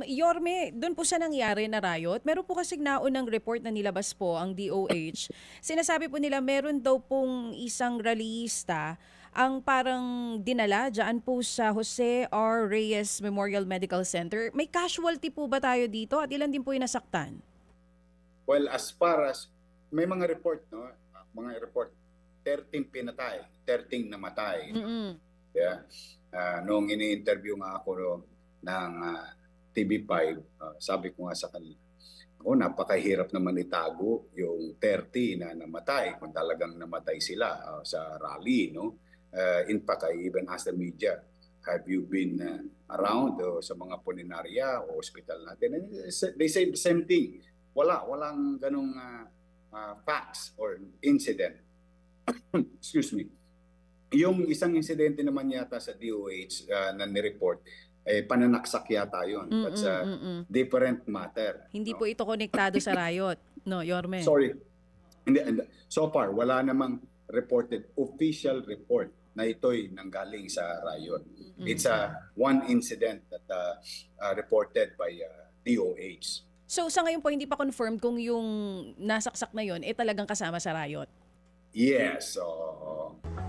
Yorme, doon po sa nangyari na riot, meron po kasing naunang report na nilabas po ang DOH. Sinasabi po nila meron daw pong isang rallyista ang parang dinala dyan po sa Jose R. Reyes Memorial Medical Center. May casualty po ba tayo dito at ilan din po yung nasaktan? Well, as far as may mga report, no? Mga report, 13 pinatay, 13 namatay. No? Yeah. Noong ini-interview nga ako ng TV5, sabi ko nga sa kanila, napakahirap naman itago yung 30 na namatay kung talagang namatay sila sa rally. No? In fact, I even asked the media, have you been around sa mga puninarya o hospital natin? And they say the same thing. Walang ganong facts or incident. Excuse me. Yung isang insidente naman yata sa DOH na nireport, pananaksak yata yun. That's a different matter. Hindi po ito konektado sa riot, no, Yorme? Sorry. So far, wala namang reported official report na ito'y nanggaling sa riot. It's one incident that reported by DOH. So sa ngayon po hindi pa confirmed kung yung nasaksak na yon talagang kasama sa riot? Yes.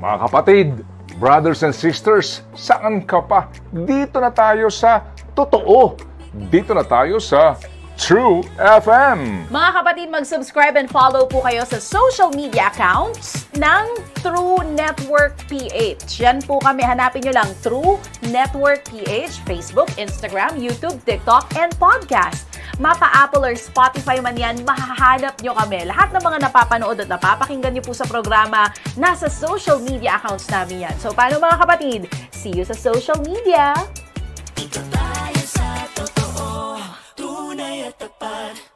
Mga kapatid, brothers and sisters, saan ka pa? Dito na tayo sa totoo. Dito na tayo sa True FM. Mga kapatid, mag-subscribe and follow po kayo sa social media accounts ng True Network PH. Yan po kami, hanapin nyo lang True Network PH, Facebook, Instagram, YouTube, TikTok, and podcast. Mapa Apple or Spotify man yan, mahahanap nyo kami. Lahat ng mga napapanood at napapakinggan nyo po sa programa, nasa social media accounts namin yan. So, paano mga kapatid? See you sa social media! Ito tayo sa totoo, tunay at tapat.